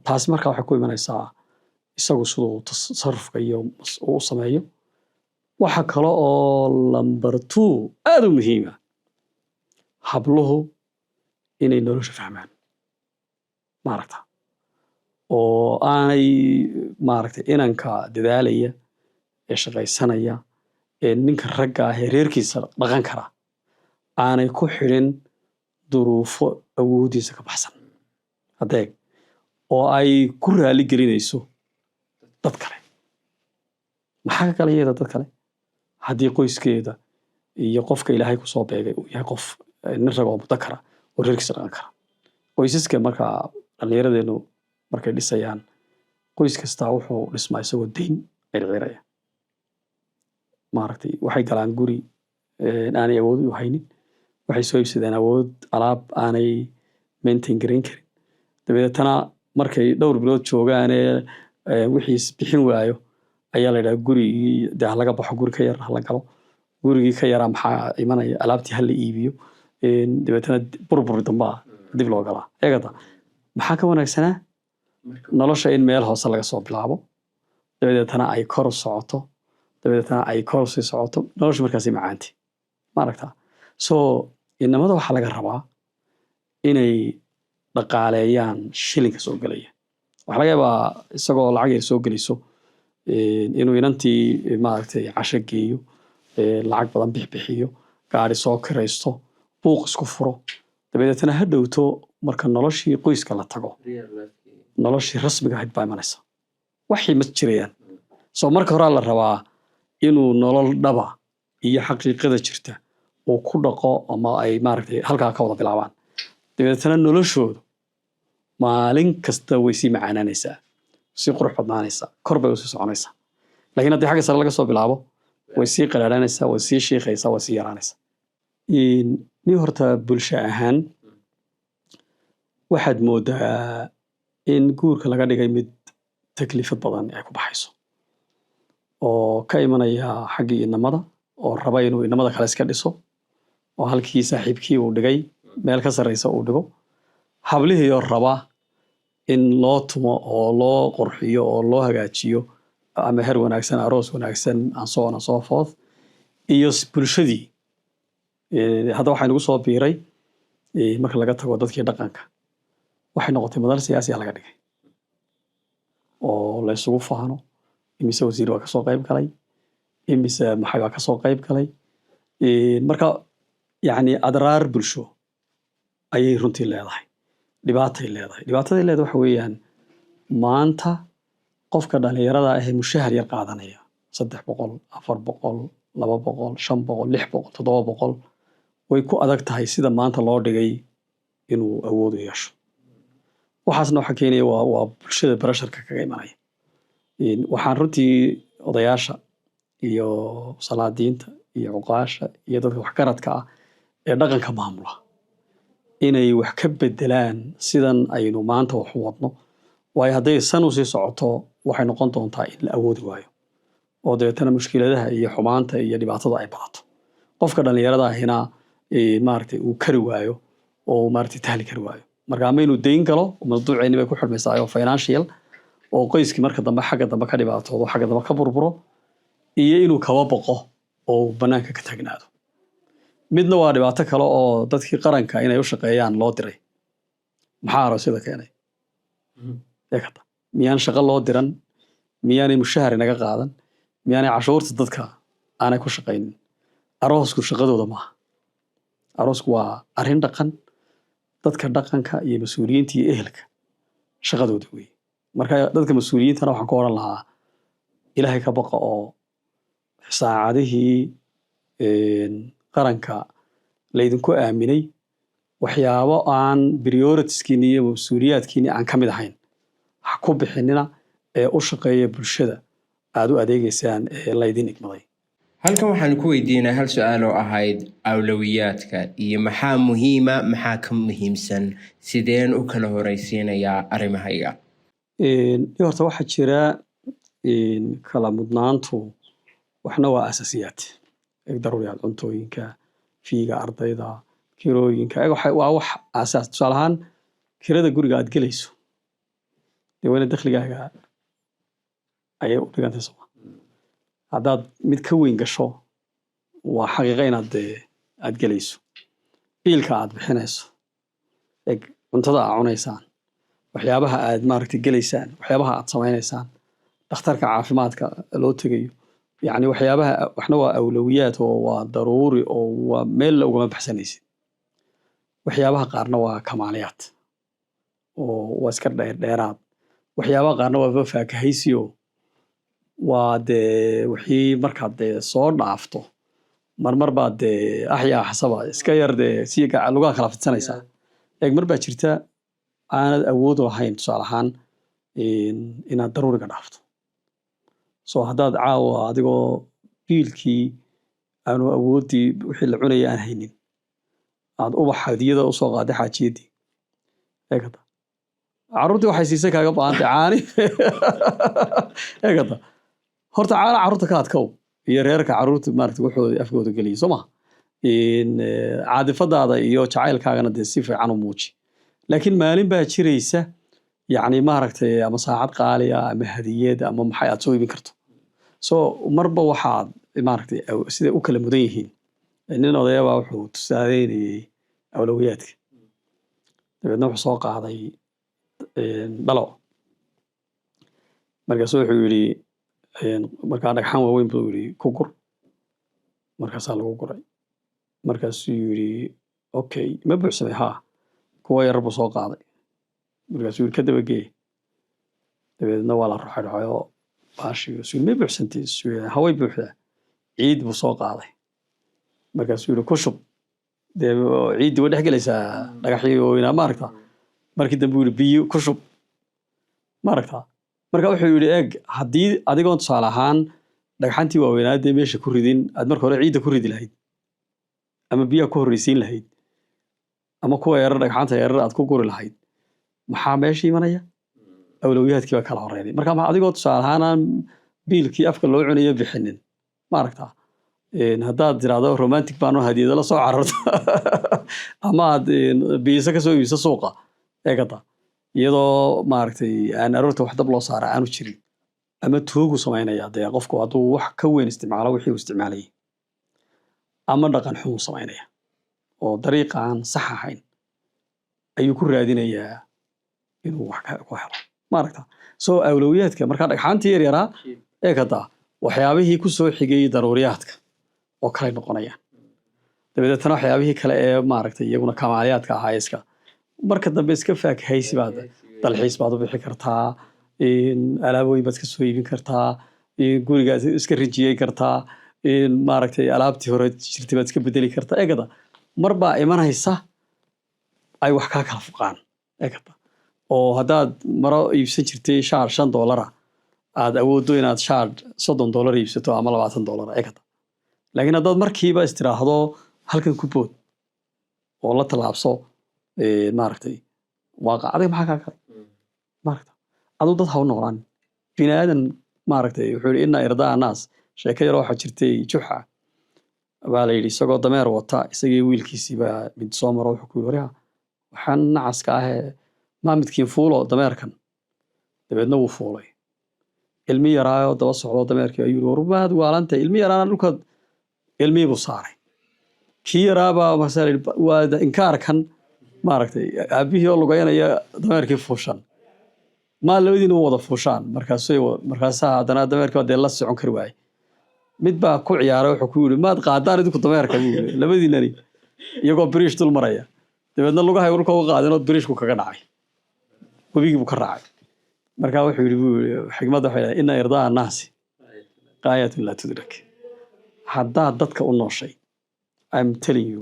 taas marka waxay ku imanaysaa isagu siduu tasarrufka iyo u sameeyo waxa kale oo number 2 aad u muhiima habluhu inay nolosha fahmaan maaragta oo aanay maaragtay inanka dadaalaya ee shaqaysanaya ee ninka ragga ah ee reerkiisa dhaqan kara aanay ku xidhin duruufo awoodiisa ka baxsan adeeg oo ay ku raali gelinayso dad kale maxaa ka kala yeeda dad kale haddii qoyskeeda iyo qofka ilaahay ku soo beegay uu yahay qof nin rag oo mudakara oo reerkiisa dhaqan kara qoysaska marka dhallinyaradeenu markay dhisayaan qoys kastaa wuxuu dhismaa isagoo deyn circiraya maaragtay waxay galaan guri aanay awood u haynin waxay soo iibsadeen awood alaab aanay maintain garan karin dabeetana markay dhowr bilood joogaan wixii bixin waayo ayaa la yidhaha gurigii dee laga baxo guri ka yar hala galo gurigii ka yaraa maxaa imanaya alaabtii hala iibiyo dabeetana burbur damba dib loo galaa eegada maxaa ka wanaagsanaa nolosha in meel hoose laga soo bilaabo dabadeetana ay kor u socoto dabadeetana ay kor usii socoto nolosha markaasi macaanti ma aragtaa so inamada waxaa laga rabaa inay dhaqaaleeyaan shilinka soo gelaya waxaa laga yaabaa isagoo lacag yar soo gelayso inuu inantii maaragtay casho geeyo lacag badan bixbixiyo gaari soo kiraysto buuq isku furo dabadeetana ha dhowto marka noloshii qoyska la tago noloshii rasmiga ahayd baa imanaysa waxay ma jirayaan soo marka horaa la rabaa inuu nolol dhaba iyo xaqiiqada jirta uu ku dhaqo ama ay maaragtay halkaa ka wada bilaabaan dabeetana noloshoodu maalin kasta way sii macaanaanaysaa sii qurux badnaanaysaa kor bay usii soconaysaa laakiin haddii xagga sare laga soo bilaabo way sii qaraaraanaysaa way sii shiikhaysaa way sii yaraanaysaa nin horta bulsho ahaan waxaad moodaa in guurka laga dhigay mid taklifad badan ay ku baxayso oo ka imanaya xaggii inamada oo raba inuu inamada kale iska dhiso oo halkii saaxiibkii uu dhigay meel ka sarreysa uu dhigo hablihiioo raba in loo tumo oo loo qurxiyo oo loo hagaajiyo ama her wanaagsan aroos wanaagsan and so on and so forth iyo bulshadii hadda waxaa nagu soo biiray marka laga tago dadkii dhaqanka waxay noqotay madal siyaasi laga dhigay oo la isugu faano imise wasiir waa kasoo qayb galay imise maxay waa kasoo qayb galay marka yacni adraar bulsho ayay runtii leedahay dhibaatay leedahay dhibaataday leedahay waxa weeyaan maanta qofka dhalinyarada ah ee mushahar yar qaadanaya 300 400 200 500 600 700 way ku adag tahay sida maanta loo dhigay inuu awood u yeesho waxaasna waxa keenaya waa bulshada barasharka kaga imanaya waxaan runtii odayaasha iyo salaadiinta iyo cuqaasha iyo dadka waxgaradka ah ee dhaqanka maamula inay wax ka bedelaan sidan aynu maanta wax u wadno waayo hadday san u sii socoto waxay noqon doontaa in la awoodi waayo oo dabeetana mushkiladaha iyo xumaanta iyo dhibaatada ay badato qofka dhalinyarada ahina maaragtay uu kari waayo oo maaragtay tahli kari waayo marka ama inuu dayn galo mawduuceeni bay ku xirmaysaa oo financial oo qoyskii marka dambe xagga dambe ka dhibaatoodo xagga dambe ka burburo iyo inuu kaba boqo oo banaanka ka taagnaado midna waa dhibaato kale oo dadkii qaranka inay u shaqeeyaan loo diray maxaa aroosyada keenay eekata miyaan shaqo loo diran miyaanay mushahar inaga qaadan miyaanay cashuurta dadka aanay ku shaqaynin aroosku shaqadooda maaha aroosku waa arrin dhaqan dadka dhaqanka iyo mas-uuliyiinta iyo ehelka shaqadooda weeye marka dadka mas-uuliyiintana waxaan ku oran lahaa ilaahay ka baqa oo saacadihii qaranka laydinku aaminay waxyaabo aan prioritiskiini iyo mas-uuliyaadkiini aan ka mid ahayn ha ku bixinina ee u shaqeeya bulshada aad u adeegaysaan ee laydin igmaday halkan waxaan ku weydiinaa hal su-aal oo ahayd awlawiyaadka iyo maxaa muhiima maxaa ka muhiimsan sideen u kala horeysiinayaa arrimahayga horta waxaa jira kala mudnaantu waxna waa asaasiyaad daruuriyaad cuntooyinka fiiga ardayda kirooyinka waa wax asaas tusaale ahaan kirada guriga aad gelayso dee wayna dakhligaaga ayay u dhigantay soma haddaad mid ka weyn gasho waa xaqiiqa inaad aad gelayso biilka aad bixinayso cuntada aad cunaysaan waxyaabaha aad maaragtay gelaysaan waxyaabaha aad samaynaysaan dhakhtarka caafimaadka loo tegayo yacni waxyaabaha waxna waa awlawiyaad oo waa daruuri oo waa meel la ugama baxsanaysid waxyaabaha qaarna waa kamaaliyaad oo waa iska dheeraad waxyaabaha qaarna waa faakahaysiyo waa dee wixii markaad dee soo dhaafto marmar baad dee axyaa xasaba iska yar dee si lugaha kala fidsanaysaa mar baa jirta aanad awood lahayn tusaale ahaan inaad daruuriga dhaafto soo haddaad caawa adigoo biilkii aanu awooddii wixii la cunaya aan haynin aad ubax hadiyada usoo qaaday xaajiyadii eegata carruurtii waxay siisay kaaga baahantay caani eegata horta caana carruurta ka adkow iyo reerka carruurta maaragtay waxooda afkooda geliyay soo ma caadifadaada iyo jacaylkaagana dee si fiican u muuji laakiin maalin baa jiraysa yacni maaragtay ama saacad qaali ah ama hadiyad ama maxay aad soo iibin karto so marba waxaad maaragtay sida u kala mudan yihiin nin odayaba wuxuu tusaaleynayay awlawiyaadka dabeedna wuxuu soo qaaday dhalo markaasuu wuxuu yidhi markaa dhagxaan waaweyn buu yidhi ku gur markaasaa lagu guray markaasuu yidhi okay ma buuxsamay haa kuwa yar buu soo qaaday markaasuu yidhi ka dabagee dabeedna waa la ruxayoo baashii ma buuxsantiis haway buuxdaa ciid buu soo qaaday markaasuu yidhi ku shub dee ciiddii way dhex gelaysaa dhagaxii waaweynaa maaragta markii dambe uu yidhi biyo ku shub maaragta marka wuxuu yidhi eeg haddii adigoon tusaale ahaan dhagxantii waaweynaadee meesha ku ridin aad marka hore ciidda ku ridi lahayd ama biyaha ku horreysiin lahayd ama kuwa yarar dhagxanta yarar aad ku guri lahayd maxaa meesha imanaya awlawiyaadkii baa kala horeynay marka adigoo tusaale ahaan aan biilkii afka loo cunayo bixinin maaragta haddaad tiraahdo romantic baanu hadiyado la soo cararto ama aad biisa ka soo iibso suuqa eegada iyadoo maaragtay aan aroorta wax dab loo saara aanu jirin ama tuugu samaynaya dee qofku hadduu wax ka weyn isticmaalo wixii uu isticmaalayay ama dhaqan xun samaynaya oo dariiqa aan sax ahayn ayuu ku raadinayaa inuu wax ku helo maaragta soo awlawiyaadka markaa dhagxaantii yar yaraa ee kada waxyaabihii ku soo xigay daruuriyaadka oo kale noqonayaan dabeetana waxyaabihii kale ee maaragtay iyaguna kamaaliyaadka ahaa iska marka dambe iska faakahaysi baad dalxiis baad u bixi kartaa alaabooyin baad ka soo iibin kartaa gurigaad iska rijiyey kartaa maaragtay alaabtii hore jirtay baad iska bedeli kartaa eegada marbaa imanaysa ay wax kaa kala fuqaan eegada oo haddaad maro iibsan jirtay shaar $5 aad awooddo inaad shaar $30 iibsato ama $20 eegada laakiin haddaad markiiba istiraahdo halkan ku bood oo la tallaabso maaragtay waaqic adiga maxaa kaa galay maaragta aduu dad ha u noqdaan bini aadan maaragtay wuxuu yidhi inna irdaa naas sheeko yar waxaa jirtay juxa baa la yidhi isagoo dameer wata isagii wiilkiisii baa mid soo maro wuxuu ku yidhi waryaa waxaan nacaska ahee maa midkiin fuulo dameerkan dabeedna wuu fuulay ilmi yaraayoo daba socdo dameerkii ayuu yidhi warbaad waalanta ilmi yaraana dhulkaad ilmihii buu saaray kii yaraabaa marsaa la yidhi waa inkaarkan maaragtay aabihii oo lugaynaya dameerkii fuushan maa labadiina u wada fuushaan markaasaa haddana dameerkii dee la socon kari waayey mid baa ku ciyaaray wuxuu ku yidhi maad qaadaan idinku dameerka buu yidhi labadiinani iyagoo biriish dul maraya dabeedna lugahay dhulka uga qaadinoo biriishku kaga dhacay webigii buu ka raacay markaa wuxuu yidhi buu yidhi xigmadda waxay dhahay inna irdaa naasi qaayatun laa tudrak haddaad dadka u nooshay I'm telling you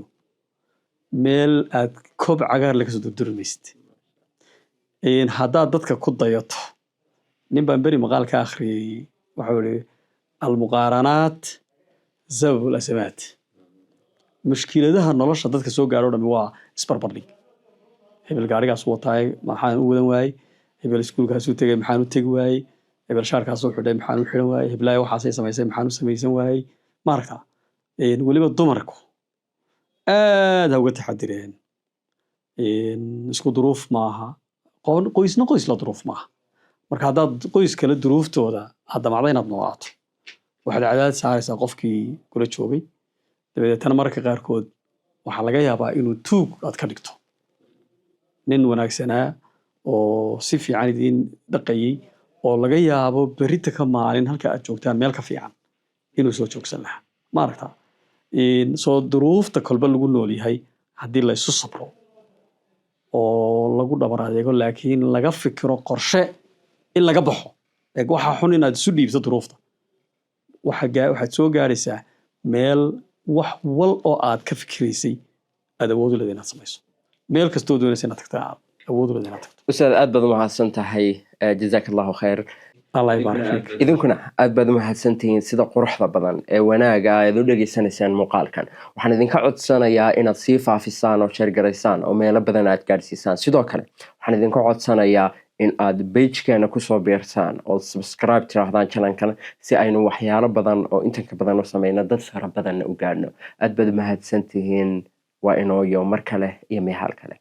meel aad koob cagaar laga soo durdurmaysid haddaad dadka ku dayato nin baan beri maqaal ka akhriyey wuxuu yidhi almuqaaranaat sababul asamaat mushkiladaha nolosha dadka soo gaaro dhami waa isbarbardhig hebel gaarigaas wataay maxaan u wadan waayey hebel iskuulkaasuu tegay maxaan u tegi waayey hebel shaarkaasuu xidhay maxaan u xidhan waayey heblaaya waxaasay samaysay maxaan u samaysan waayey maaragta weliba dumarku aad ha uga taxadireen isku duruuf maaha qoysna qoys la duruuf maaha marka haddaad qoys kale duruuftooda aad damacda inaad noolaato waxaad cadaad saaraysaa qofkii kula joogay dabeetana mararka qaarkood waxaa laga yaabaa inuu tuug aad ka dhigto nin wanaagsanaa oo si fiican idiin dhaqayey oo laga yaabo berita ka maalin halka aad joogtaan meel ka fiican inuu soo joogsan lahaa maaragta soo duruufta kolba lagu nool yahay haddii la isu sabro oo lagu dhabar adeego laakiin laga fikiro qorshe in laga baxo waxaa xun inaad isu dhiibto duruufta waxaad soo gaaraysaa meel wax wal oo aad ka fikiraysay aad awood u leedahay inaad samayso meel kastoo doonaysa inaad tagtaa aad awood u leedahay inaad tagto ustaad aad baad u mahadsan tahay jazaaka allahu khayr allah ybarik fiik idinkuna aad baad u mahadsantihiin sida quruxda badan ee wanaaga aad u dhegaysanaysaan muuqaalkan waxaan idinka codsanayaa inaad sii faafisaan oo sheergaraysaan oo meelo badan aad gaadhsiisaan sidoo kale waxaan idinka codsanayaa in aad pagekeena kusoo biirtaan oo subscribe tiraahdaan channelkan si aynu waxyaalo badan oo intanka badan u sameyno dad fara badanna u gaadhno aad baad u mahadsantihiin waa inooyo mar kale iyo meehal kale